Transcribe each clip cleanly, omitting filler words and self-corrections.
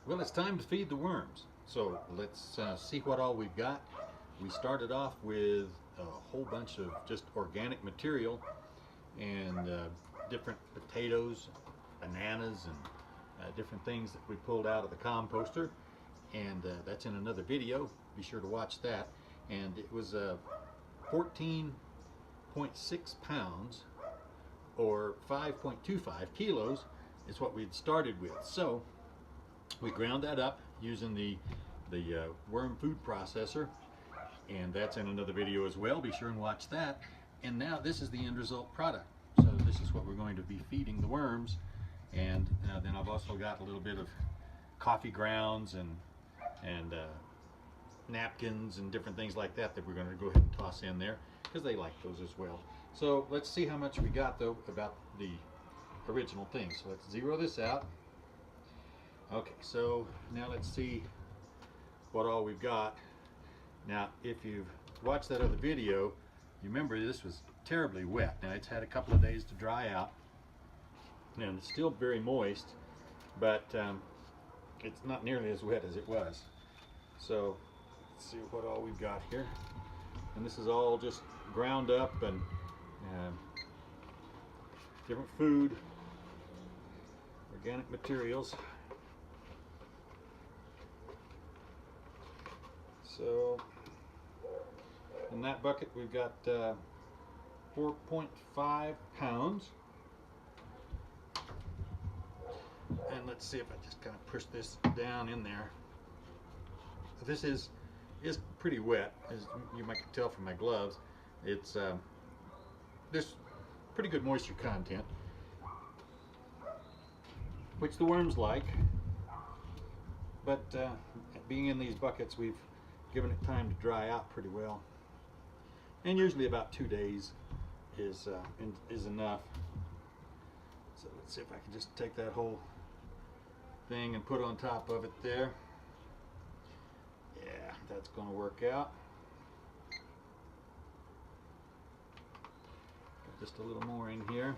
Well, it's time to feed the worms. So let's see what all we've got. We started off with a whole bunch of just organic material and different potatoes, bananas, and different things that we pulled out of the composter. And that's in another video. Be sure to watch that. And it was 14.6 pounds or 5.25 kilos is what we had started with. So we ground that up using the worm food processor, and that's in another video as well. Be sure and watch that. And now this is the end result product. So this is what we're going to be feeding the worms. And then I've also got a little bit of coffee grounds and napkins and different things like that that we're going to go ahead and toss in there because they like those as well. So let's see how much we got though about the original thing. So let's zero this out. Okay, so now let's see what all we've got. Now, if you've watched that other video, you remember this was terribly wet. Now, it's had a couple of days to dry out, and it's still very moist, but it's not nearly as wet as it was. So, let's see what all we've got here. And this is all just ground up and different food, organic materials. So in that bucket we've got 4.5 pounds. And let's see if I just kind of push this down in there. This is pretty wet, as you might tell from my gloves. It's there's pretty good moisture content, which the worms like. But being in these buckets, we've given it time to dry out pretty well, and usually about 2 days is enough. So let's see if I can just take that whole thing and put on top of it there. Yeah, that's going to work out. Got just a little more in here.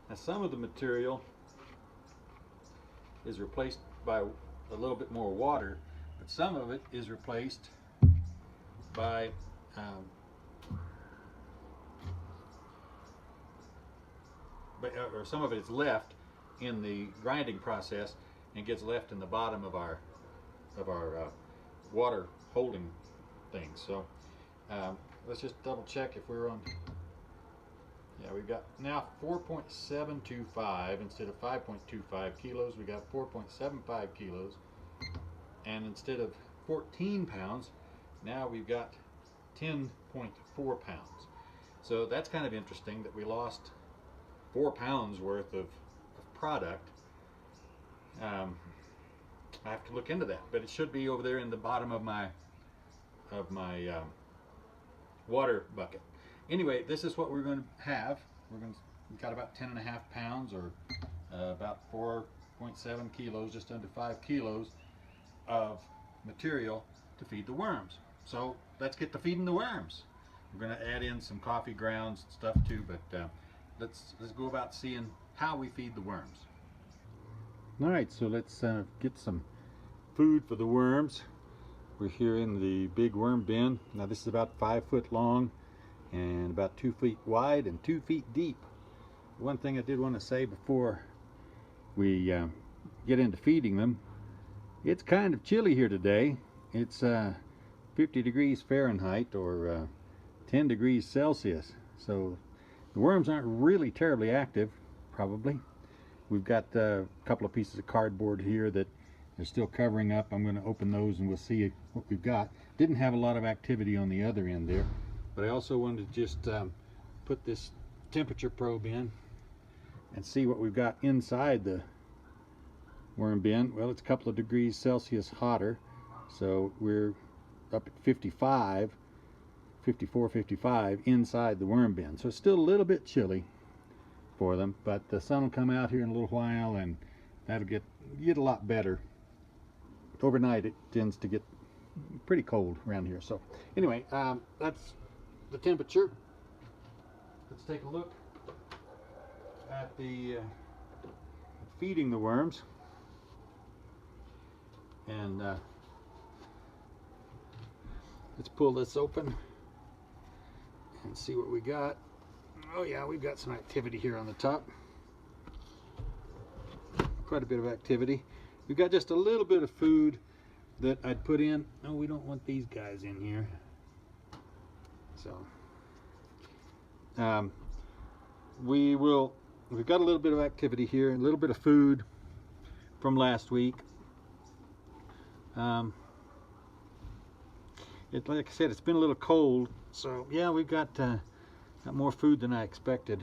Now, some of the material is replaced by a little bit more water, but some of it is replaced by or some of it is left in the grinding process and gets left in the bottom of our water holding thing. So let's just double check if we're on. Yeah, we've got now 4.725 instead of 5.25 kilos. We got 4.75 kilos, and instead of 14 pounds, now we've got 10.4 pounds. So that's kind of interesting that we lost 4 pounds worth of product. I have to look into that, but it should be over there in the bottom of my water bucket. Anyway, this is what we're going to have. We've got about 10.5 pounds, or about 4.7 kilos, just under 5 kilos of material to feed the worms. So let's get to feeding the worms. We're going to add in some coffee grounds and stuff too, but let's go about seeing how we feed the worms. All right, so let's get some food for the worms. We're here in the big worm bin. Now this is about 5 foot long and about 2 feet wide and 2 feet deep. One thing I did want to say before we get into feeding them, it's kind of chilly here today. It's 50 degrees Fahrenheit or 10 degrees Celsius. So the worms aren't really terribly active, probably. We've got a couple of pieces of cardboard here that are still covering up. I'm going to open those and we'll see what we've got. Didn't have a lot of activity on the other end there. But I also wanted to just put this temperature probe in and see what we've got inside the worm bin. Well, it's a couple of degrees Celsius hotter, so we're up at 55, 54, 55 inside the worm bin. So it's still a little bit chilly for them, but the sun will come out here in a little while and that'll get a lot better. Overnight it tends to get pretty cold around here. So anyway, that's the temperature. Let's take a look at the feeding the worms. And let's pull this open and see what we got. Oh yeah, we've got some activity here on the top. Quite a bit of activity. We've got just a little bit of food that I'd put in. Oh, we don't want these guys in here. So we've got a little bit of activity here, a little bit of food from last week. Like I said, it's been a little cold, so yeah, we've got more food than I expected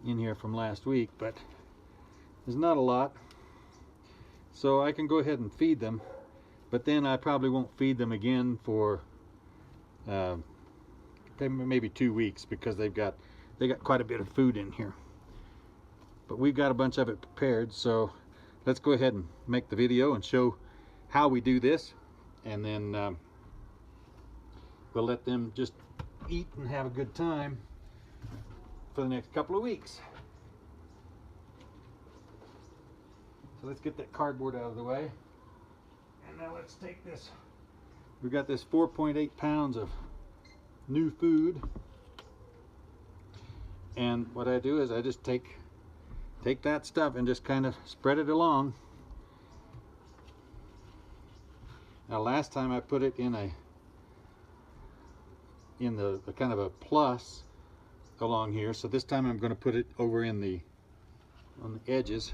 in here from last week, but there's not a lot, so I can go ahead and feed them, but then I probably won't feed them again for maybe 2 weeks, because they got quite a bit of food in here. But we've got a bunch of it prepared, so let's go ahead and make the video and show how we do this, and then we'll let them just eat and have a good time for the next couple of weeks. So let's get that cardboard out of the way, and now let's take this. We've got this 4.8 pounds of new food, and what I do is I just take that stuff and just kind of spread it along. Now last time I put it in the kind of a plus along here, so this time I'm going to put it over on the edges.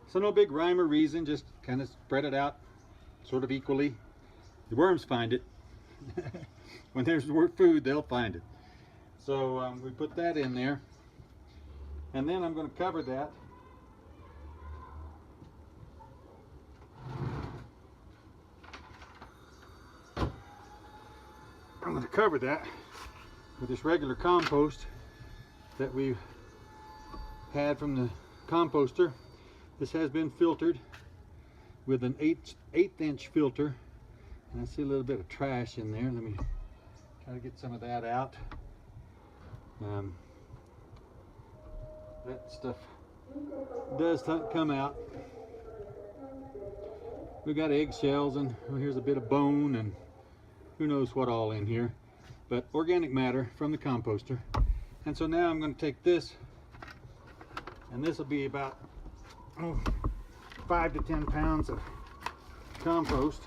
So no big rhyme or reason, just kind of spread it out sort of equally. The worms find it. When there's food, they'll find it. So we put that in there, and then I'm going to cover that. I'm going to cover that with this regular compost that we had from the composter. This has been filtered with an 1/8" filter, and I see a little bit of trash in there. Let me try to get some of that out. That stuff does come out. We've got eggshells, and here's a bit of bone, and who knows what all in here, but organic matter from the composter. And so now I'm going to take this, and this will be about 5 to 10 pounds of compost.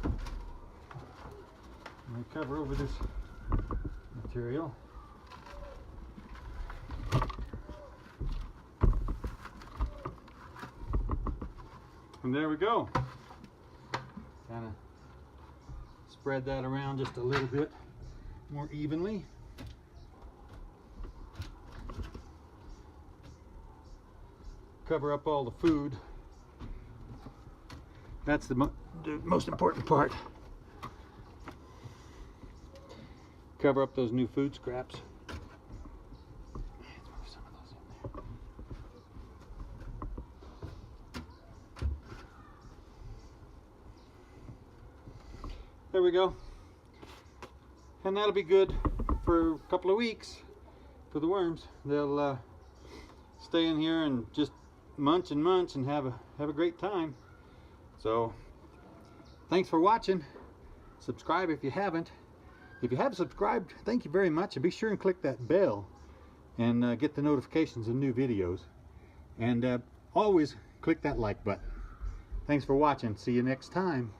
I'm going to cover over this material. And there we go. Kind of spread that around just a little bit more evenly. Cover up all the food. That's the most important part. Cover up those new food scraps. Let's move some of those in there. There we go. And that'll be good for a couple of weeks for the worms. They'll stay in here and just munch and munch and have a great time. So thanks for watching. Subscribe if you haven't. If you have subscribed, thank you very much, and be sure and click that bell and get the notifications of new videos, and always click that like button. Thanks for watching. See you next time.